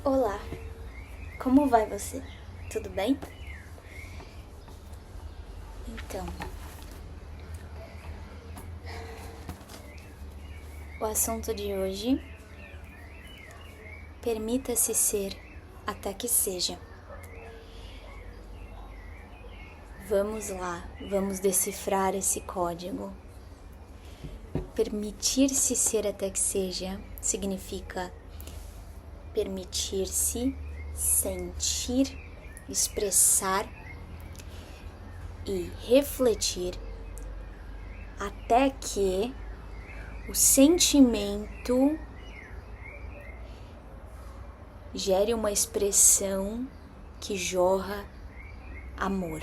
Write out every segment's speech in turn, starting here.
Olá, como vai você? Tudo bem? Então, o assunto de hoje: permita-se ser até que seja. Vamos lá, vamos decifrar esse código. Permitir-se ser até que seja significa permitir-se sentir, expressar e refletir até que o sentimento gere uma expressão que jorra amor.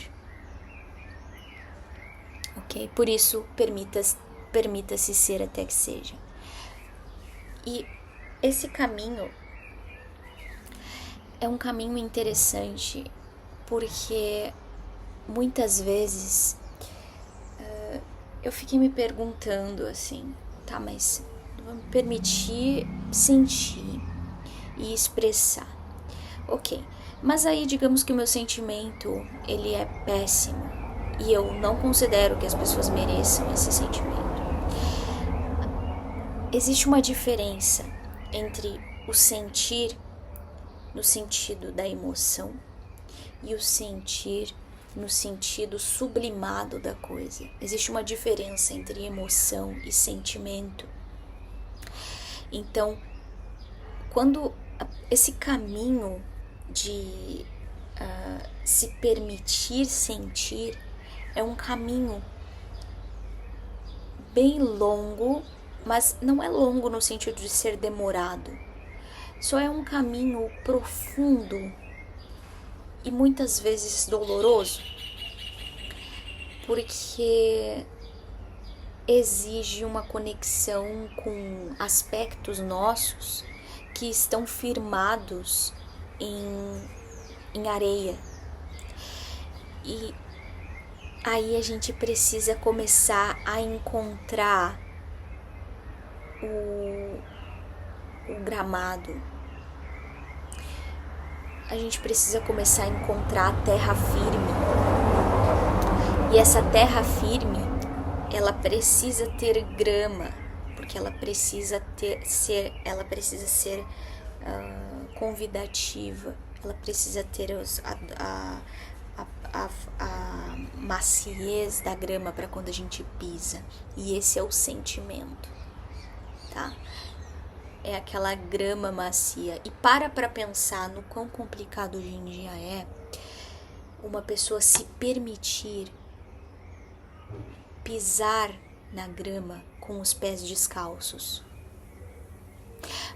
Ok? Por isso, permita-se ser até que seja. E esse caminho é um caminho interessante porque muitas vezes eu fiquei me perguntando assim, tá, mas vou me permitir sentir e expressar. Ok, mas aí digamos que o meu sentimento ele é péssimo e eu não considero que as pessoas mereçam esse sentimento. Existe uma diferença entre o sentir no sentido da emoção e o sentir no sentido sublimado da coisa. Existe uma diferença entre emoção e sentimento. Então, quando esse caminho de se permitir sentir é um caminho bem longo, mas não é longo no sentido de ser demorado. Só é um caminho profundo e muitas vezes doloroso, porque exige uma conexão com aspectos nossos que estão firmados em areia. E aí a gente precisa começar a encontrar o gramado. A gente precisa começar a encontrar a terra firme. E essa terra firme, ela precisa ter grama, porque ela precisa ser convidativa, ela precisa ter a maciez da grama para quando a gente pisa. E esse é o sentimento, tá? É aquela grama macia. E para pensar no quão complicado hoje em dia é uma pessoa se permitir pisar na grama com os pés descalços.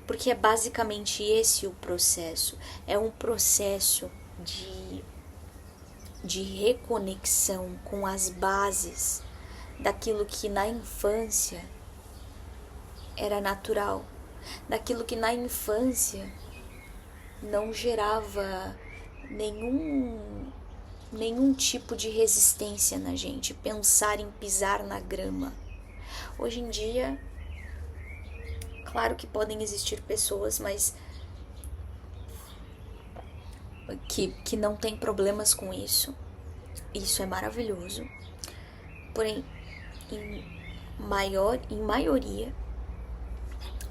Porque é basicamente esse o processo. É um processo de reconexão com as bases daquilo que na infância era natural, daquilo que na infância não gerava nenhum tipo de resistência na gente, pensar em pisar na grama. Hoje em dia, claro que podem existir pessoas, mas que não tem problemas com isso. Isso é maravilhoso. Porém, em maioria,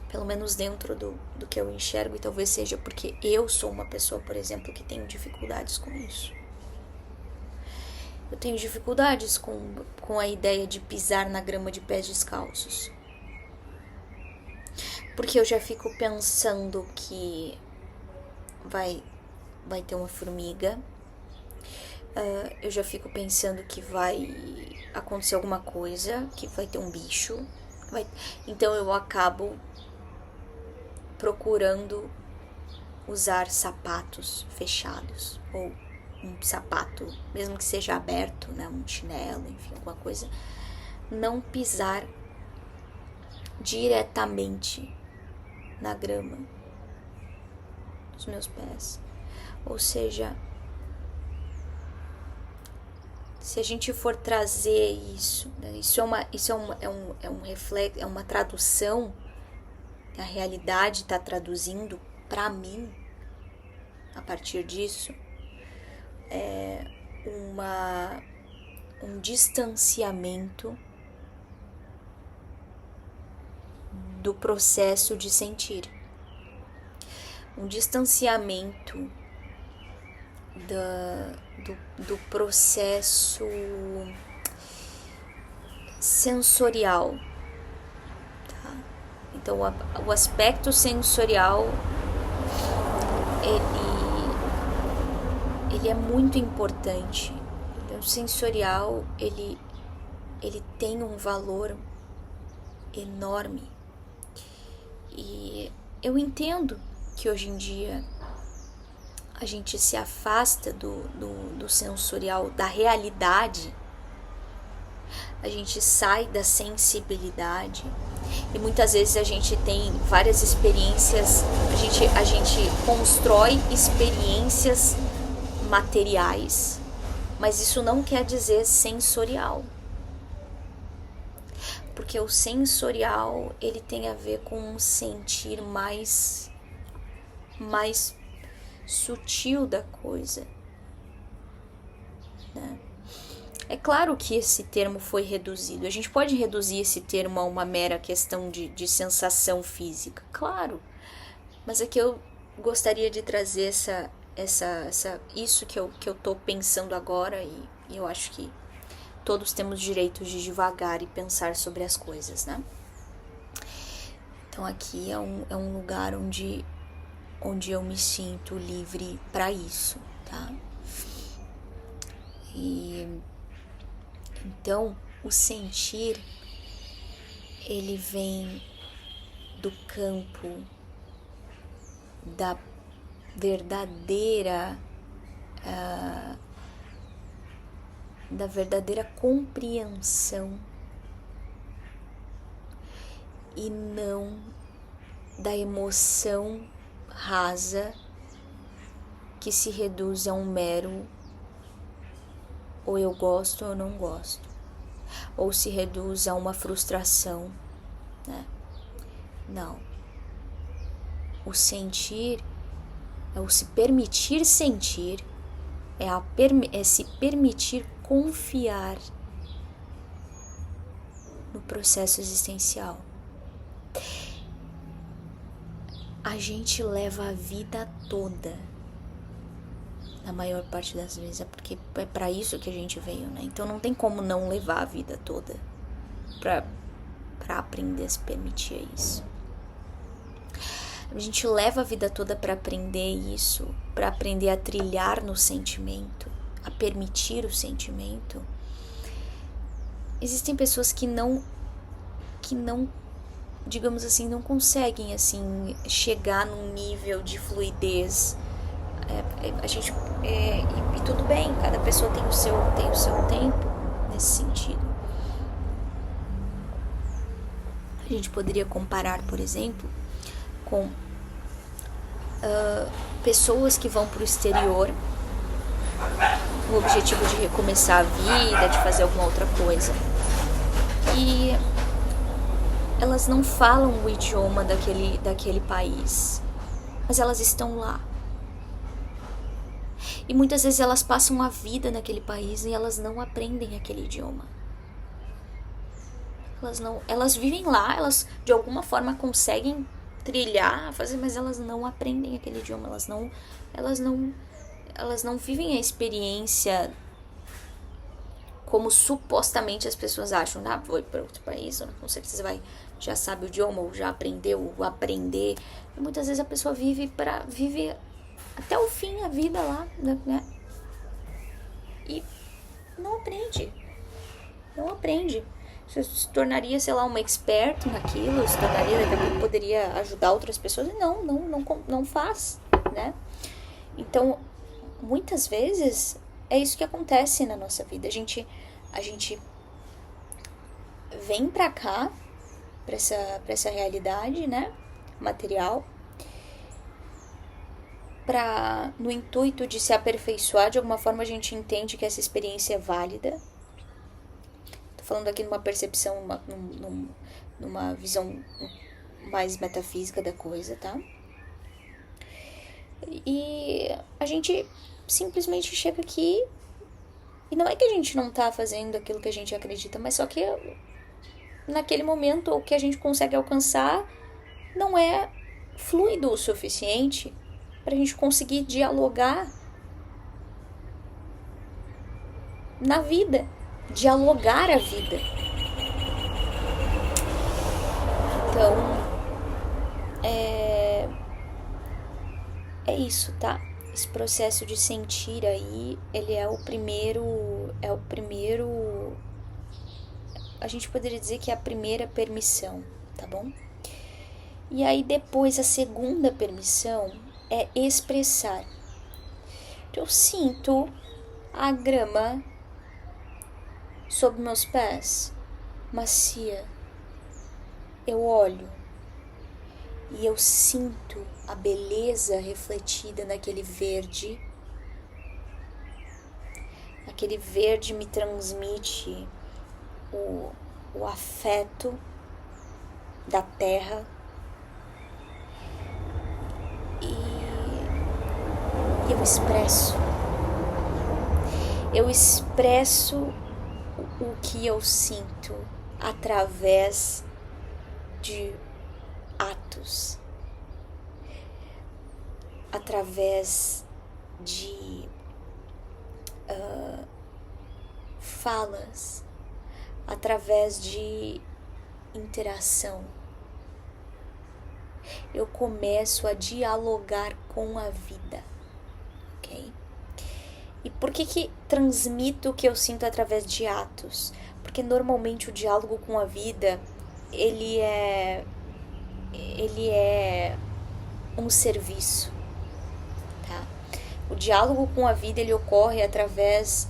pelo menos dentro do que eu enxergo, e talvez seja porque eu sou uma pessoa, por exemplo, que tenho dificuldades com isso. Eu tenho dificuldades com a ideia de pisar na grama de pés descalços. Porque eu já fico pensando que vai ter uma formiga. Eu já fico pensando que vai acontecer alguma coisa, que vai ter um bicho. Então eu acabo procurando usar sapatos fechados, ou um sapato, mesmo que seja aberto, né, um chinelo, enfim, alguma coisa, não pisar diretamente na grama dos meus pés. Ou seja, se a gente for trazer isso, né, isso é um reflexo, é uma tradução, a realidade está traduzindo para mim a partir disso é um distanciamento do processo de sentir, um distanciamento do processo sensorial, tá? Então o aspecto sensorial ele é muito importante. Então, o sensorial ele tem um valor enorme. E eu entendo que hoje em dia a gente se afasta do sensorial, da realidade, a gente sai da sensibilidade e muitas vezes a gente tem várias experiências, a gente constrói experiências materiais, mas isso não quer dizer sensorial, porque o sensorial ele tem a ver com um sentir mais sutil da coisa, né? É claro que esse termo foi reduzido. A gente pode reduzir esse termo a uma mera questão de sensação física, claro. Mas é que eu gostaria de trazer isso que eu tô pensando agora, e eu acho que todos temos direito de devagar e pensar sobre as coisas, né? Então aqui é um lugar onde eu me sinto livre para isso, tá? E então o sentir ele vem do campo da verdadeira compreensão e não da emoção rasa que se reduz a um mero ou eu gosto ou eu não gosto, ou se reduz a uma frustração, né? Não. O sentir é o se permitir sentir, é se permitir confiar no processo existencial. A gente leva a vida toda, na maior parte das vezes, é porque é para isso que a gente veio, né? Então não tem como não levar a vida toda para aprender a se permitir isso. A gente leva a vida toda para aprender isso, para aprender a trilhar no sentimento, a permitir o sentimento. Existem pessoas que não, digamos assim, não conseguem assim chegar num nível de fluidez. E tudo bem, cada pessoa tem o seu tempo nesse sentido. A gente poderia comparar, por exemplo, com pessoas que vão para o exterior com o objetivo de recomeçar a vida, de fazer alguma outra coisa, e elas não falam o idioma daquele país, mas elas estão lá. E muitas vezes elas passam a vida naquele país e elas não aprendem aquele idioma. Elas vivem lá, elas de alguma forma conseguem trilhar, fazer, mas elas não aprendem aquele idioma, elas não vivem a experiência como supostamente as pessoas acham. Foi para outro país, com certeza já sabe o idioma, ou já aprendeu, ou aprender. E muitas vezes a pessoa vive até o fim a vida lá, né? E não aprende. Você se tornaria, sei lá, uma expert naquilo, se tornaria, daqui a pouco poderia ajudar outras pessoas, e não faz, né? Então, muitas vezes é isso que acontece na nossa vida. A gente vem pra cá, pra essa realidade, né, material, no intuito de se aperfeiçoar. De alguma forma a gente entende que essa experiência é válida. Tô falando aqui numa percepção, numa visão mais metafísica da coisa, tá? E a gente simplesmente chega aqui e não é que a gente não tá fazendo aquilo que a gente acredita, mas só que naquele momento o que a gente consegue alcançar não é fluido o suficiente para a gente conseguir dialogar na vida, dialogar a vida. Então, é isso, tá? Esse processo de sentir aí, ele é o primeiro, a gente poderia dizer que é a primeira permissão, tá bom? E aí depois a segunda permissão é expressar. Eu sinto a grama sob meus pés, macia. Eu olho e eu sinto a beleza refletida naquele verde. Aquele verde me transmite o afeto da terra. E eu expresso o que eu sinto através de atos, através de falas, através de interação. Eu começo a dialogar com a vida, ok? E por que transmito o que eu sinto através de atos? Porque normalmente o diálogo com a vida, ele é um serviço, tá? O diálogo com a vida, ele ocorre através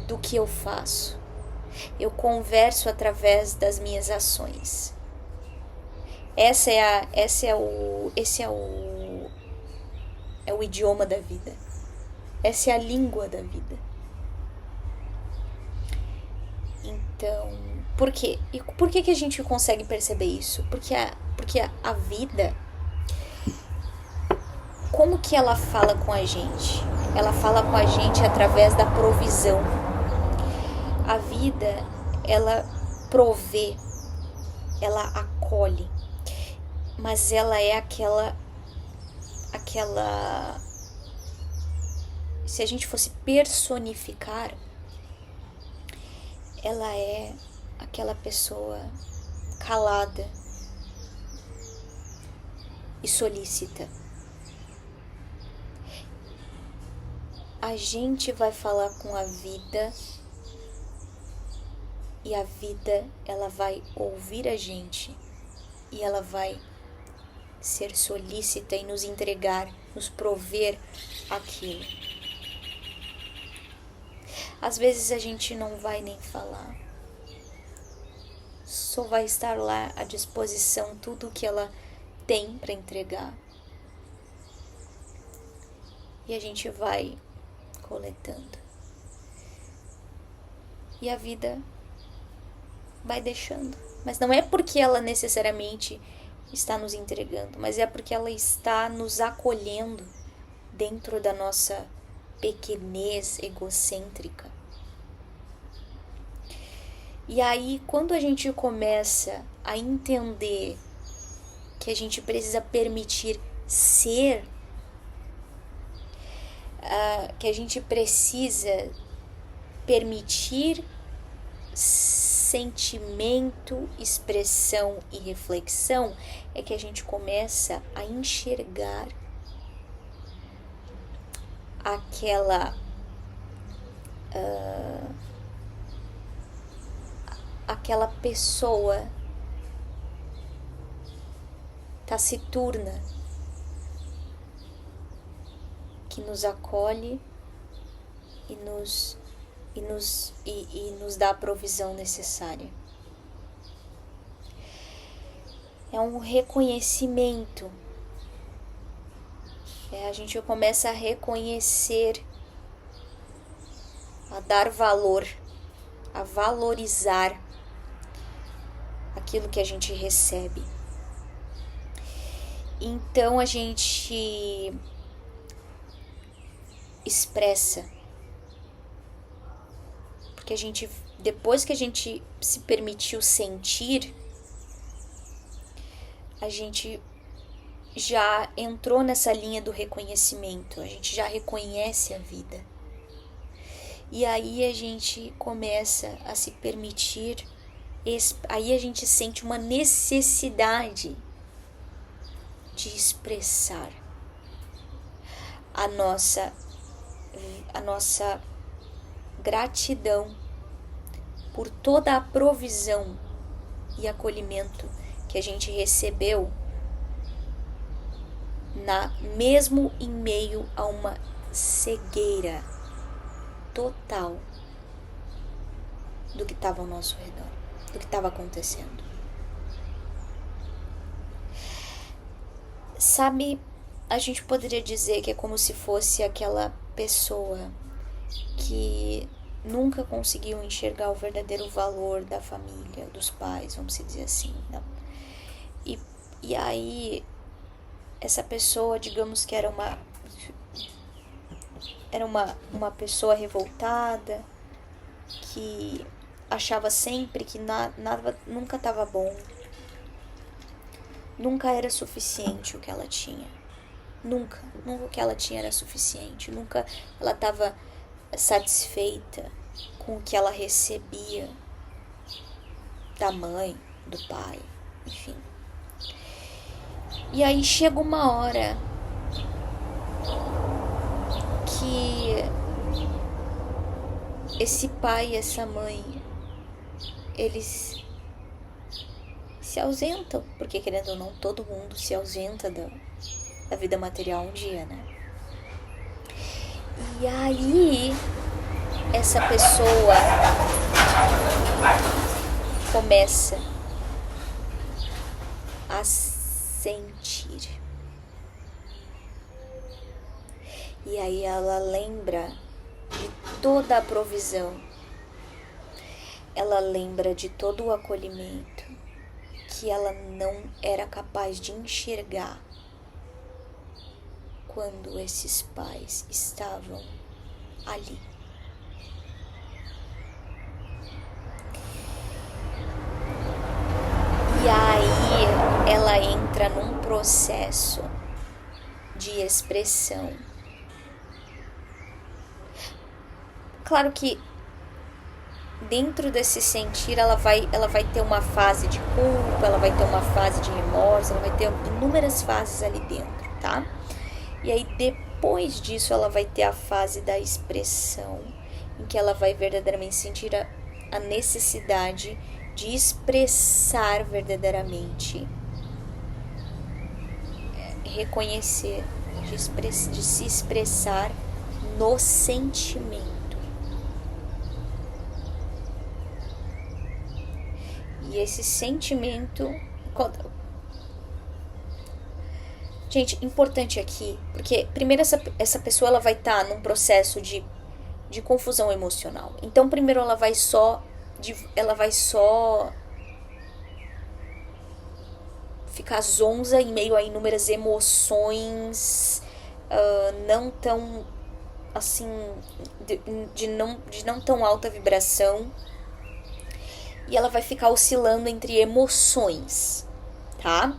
do que eu faço. Eu converso através das minhas ações. Esse é o idioma da vida. Essa é a língua da vida. Então, por quê? E por que a gente consegue perceber isso? Porque a vida, como que ela fala com a gente? Ela fala com a gente através da provisão. A vida, ela provê, ela acolhe, mas ela é aquela, se a gente fosse personificar, ela é aquela pessoa calada e solícita. A gente vai falar com a vida e a vida, ela vai ouvir a gente e ela vai ser solícita e nos entregar, nos prover aquilo. Às vezes a gente não vai nem falar, só vai estar lá à disposição tudo o que ela tem para entregar. E a gente vai coletando. E a vida vai deixando. Mas não é porque ela necessariamente está nos entregando, mas é porque ela está nos acolhendo dentro da nossa pequenez egocêntrica. E aí, quando a gente começa a entender que a gente precisa permitir ser, que a gente precisa permitir sentimento, expressão e reflexão, é que a gente começa a enxergar aquela pessoa taciturna que nos acolhe e nos dá a provisão necessária. É um reconhecimento. A gente começa a reconhecer, a dar valor, a valorizar aquilo que a gente recebe. Então a gente expressa, porque a gente, depois que a gente se permitiu sentir, a gente já entrou nessa linha do reconhecimento, a gente já reconhece a vida. E aí a gente começa a se permitir, aí a gente sente uma necessidade de expressar a nossa gratidão por toda a provisão e acolhimento que a gente recebeu, mesmo em meio a uma cegueira total do que estava ao nosso redor, do que estava acontecendo. Sabe, a gente poderia dizer que é como se fosse aquela pessoa que nunca conseguiu enxergar o verdadeiro valor da família, dos pais, vamos dizer assim, não? E aí, essa pessoa, digamos que era uma pessoa revoltada, que achava sempre que nada nunca estava bom, nunca era suficiente o que ela tinha, nunca o que ela tinha era suficiente, nunca ela estava satisfeita com o que ela recebia da mãe, do pai, enfim. E aí chega uma hora que esse pai e essa mãe, eles se ausentam, porque querendo ou não, todo mundo se ausenta da vida material um dia, né? E aí essa pessoa começa a sentir. E aí ela lembra de toda a provisão, ela lembra de todo o acolhimento que ela não era capaz de enxergar quando esses pais estavam ali. E aí ela entra num processo de expressão. Claro que dentro desse sentir ela vai ter uma fase de culpa, ela vai ter uma fase de remorso, ela vai ter inúmeras fases ali dentro, tá? E aí depois disso ela vai ter a fase da expressão, em que ela vai verdadeiramente sentir a necessidade de expressar verdadeiramente, reconhecer, de se expressar no sentimento. E esse sentimento... Gente, importante aqui, porque primeiro essa pessoa ela vai estar num processo de confusão emocional. Então primeiro ela vai só ficar zonza em meio a inúmeras emoções não tão assim, de não tão alta vibração, e ela vai ficar oscilando entre emoções, tá?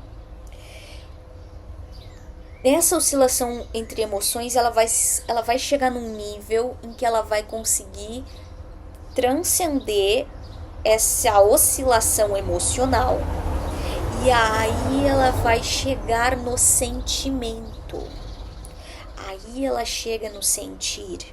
Nessa oscilação entre emoções, ela vai chegar num nível em que ela vai conseguir transcender essa oscilação emocional. E aí ela vai chegar no sentimento. Aí ela chega no sentir,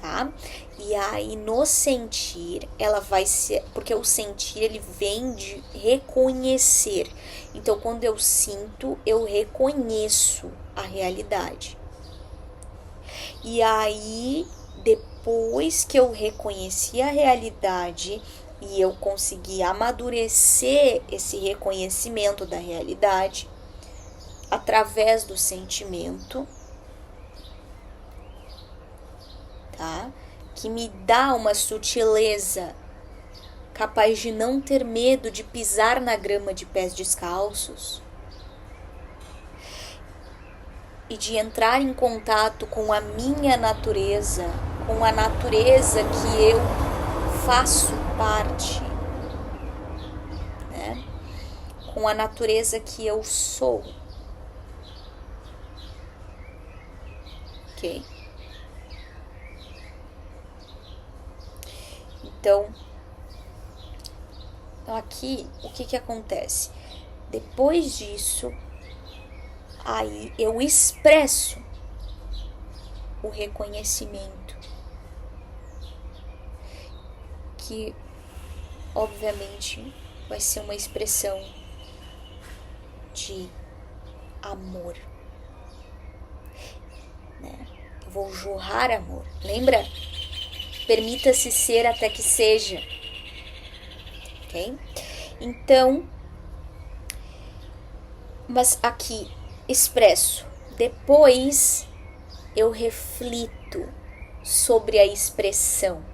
tá? E aí no sentir, ela vai ser... Porque o sentir, ele vem de reconhecer. Então, quando eu sinto, eu reconheço a realidade. E aí, depois que eu reconheci a realidade e eu consegui amadurecer esse reconhecimento da realidade através do sentimento, tá? Que me dá uma sutileza capaz de não ter medo de pisar na grama de pés descalços. e de entrar em contato com a minha natureza, com a natureza que eu faço parte, né? Com a natureza que eu sou. Ok? Então, aqui, o que acontece? Depois disso, aí eu expresso o reconhecimento, que obviamente vai ser uma expressão de amor, né? Eu vou jorrar amor. Lembra? Permita-se ser até que seja. Ok? Então, mas aqui expresso. Depois eu reflito sobre a expressão.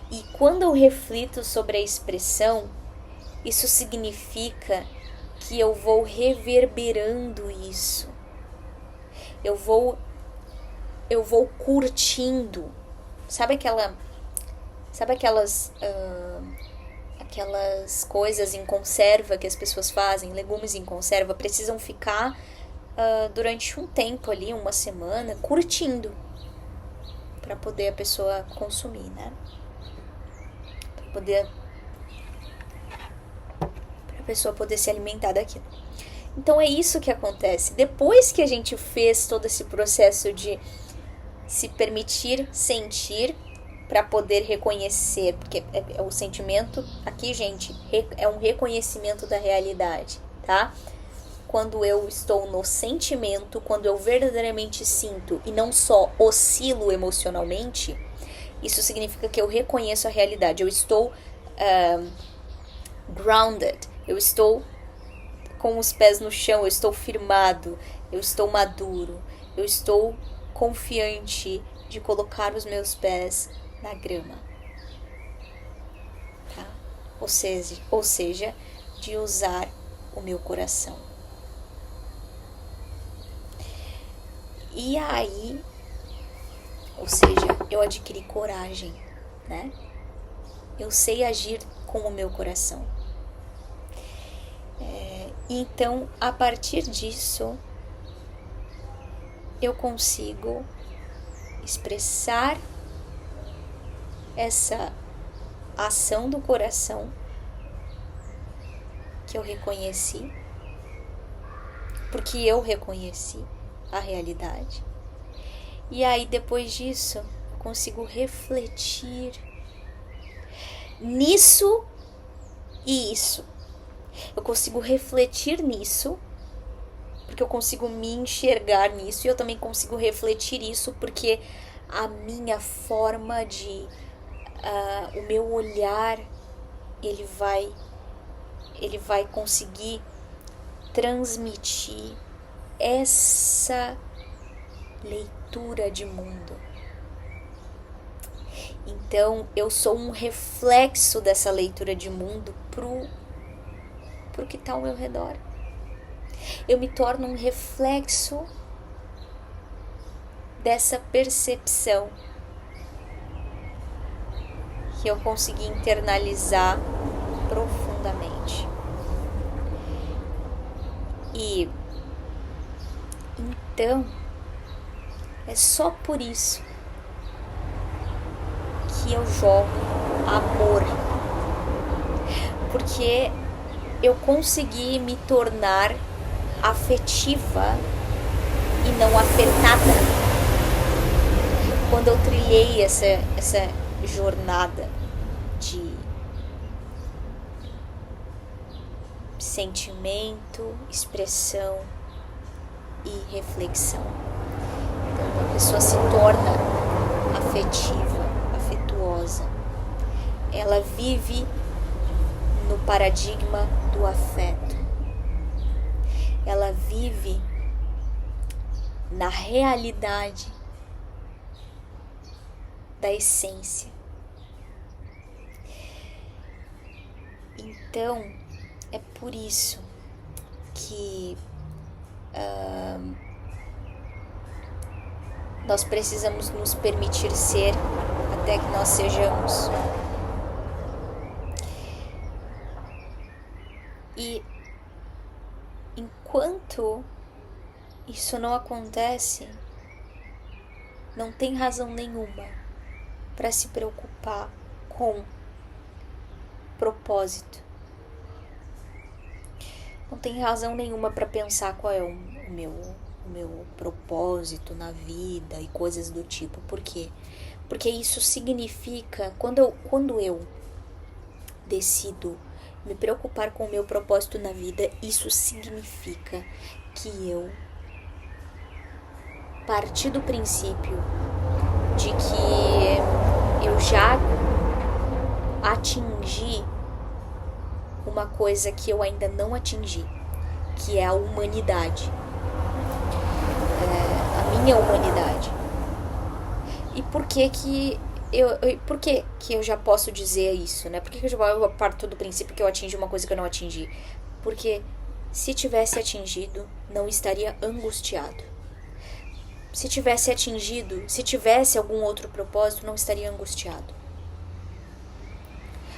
E quando eu reflito sobre a expressão, isso significa que eu vou reverberando isso. Eu vou curtindo. Sabe aquelas coisas em conserva que as pessoas fazem, legumes em conserva, precisam ficar durante um tempo ali, uma semana, curtindo, para poder a pessoa consumir, né? Para a pessoa poder se alimentar daquilo. Então é isso que acontece. Depois que a gente fez todo esse processo de se permitir sentir para poder reconhecer, porque é o sentimento aqui, gente, é um reconhecimento da realidade, tá? Quando eu estou no sentimento, quando eu verdadeiramente sinto e não só oscilo emocionalmente, isso significa que eu reconheço a realidade. Eu estou grounded, eu estou com os pés no chão, eu estou firmado, eu estou maduro, eu estou confiante de colocar os meus pés na grama, tá? Ou seja, de usar o meu coração. E aí, ou seja, eu adquiri coragem, né? Eu sei agir com o meu coração. Então, a partir disso, eu consigo expressar essa ação do coração que eu reconheci, porque eu reconheci a realidade. E aí, depois disso, eu consigo refletir nisso e isso. Eu consigo refletir nisso, porque eu consigo me enxergar nisso, e eu também consigo refletir isso, porque a minha forma de... o meu olhar, ele vai conseguir transmitir essa leitura de mundo. Então, eu sou um reflexo dessa leitura de mundo pro que está ao meu redor. Eu me torno um reflexo dessa percepção que eu consegui internalizar profundamente. E então, é só por isso que eu jogo amor. Porque eu consegui me tornar afetiva e não afetada. Quando eu trilhei essa jornada de sentimento, expressão e reflexão. Então, a pessoa se torna afetiva, afetuosa. Ela vive no paradigma do afeto. Ela vive na realidade da essência. Então, é por isso que Nós precisamos nos permitir ser até que nós sejamos. E enquanto isso não acontece, não tem razão nenhuma para se preocupar com propósito. Não tem razão nenhuma para pensar qual é o meu propósito na vida e coisas do tipo. Por quê? Porque isso significa, quando eu decido me preocupar com o meu propósito na vida, isso significa que eu parti do princípio de que eu já atingi uma coisa que eu ainda não atingi, que é a humanidade, a minha humanidade. E por que eu já posso dizer isso, né? Por que eu já parto do princípio que eu atingi uma coisa que eu não atingi? Porque se tivesse atingido, não estaria angustiado. Se tivesse atingido, se tivesse algum outro propósito, não estaria angustiado.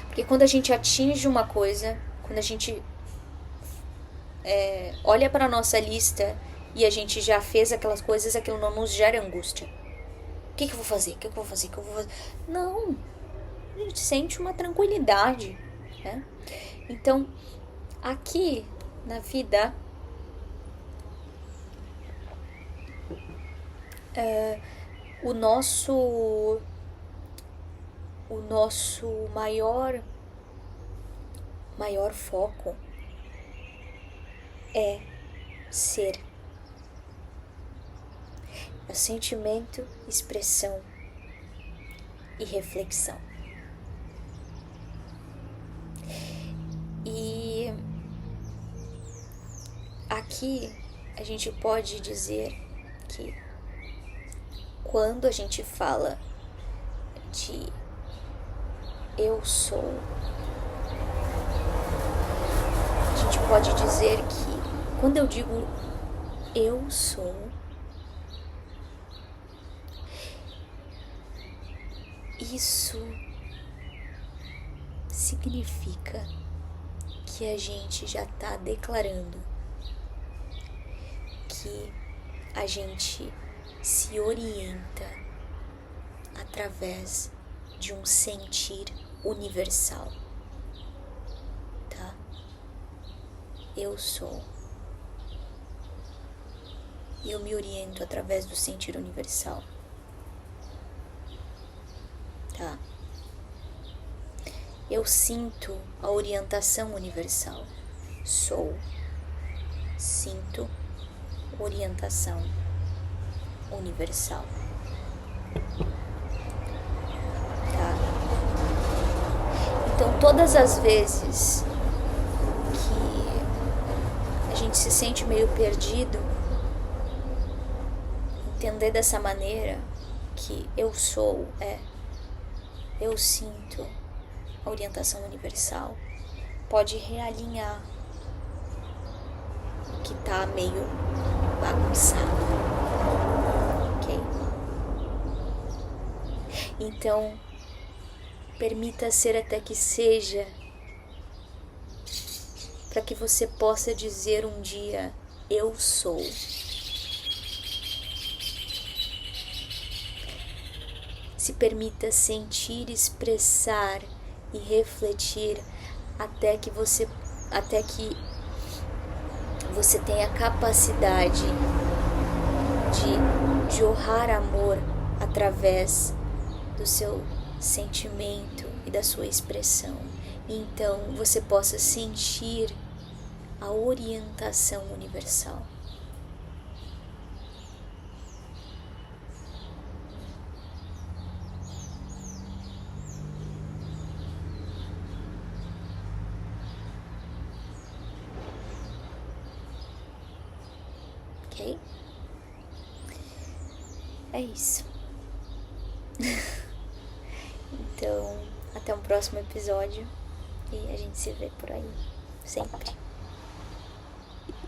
Porque quando a gente atinge uma coisa, quando a gente olha para a nossa lista e a gente já fez aquelas coisas, aquilo não nos gera angústia. O que eu vou fazer? O que eu vou fazer? Não, a gente sente uma tranquilidade, né? Então, aqui na vida, o nosso maior foco é ser. É sentimento, expressão e reflexão. E aqui a gente pode dizer que quando a gente fala de eu sou, a gente pode dizer que quando eu digo eu sou, isso significa que a gente já está declarando que a gente se orienta através de um sentir universal, tá? Eu sou. E eu me oriento através do sentir universal, tá? Eu sinto a orientação universal. Sou. Sinto orientação universal. Tá? Então, todas as vezes que a gente se sente meio perdido, entender dessa maneira que eu sou eu sinto a orientação universal, pode realinhar o que tá meio bagunçado, ok? Então, permita ser até que seja, para que você possa dizer um dia, eu sou. Se permita sentir, expressar e refletir até que você tenha a capacidade de jorrar amor através do seu sentimento e da sua expressão. Então você possa sentir a orientação universal. Ok? É isso. Então, até um próximo episódio e a gente se vê por aí, sempre.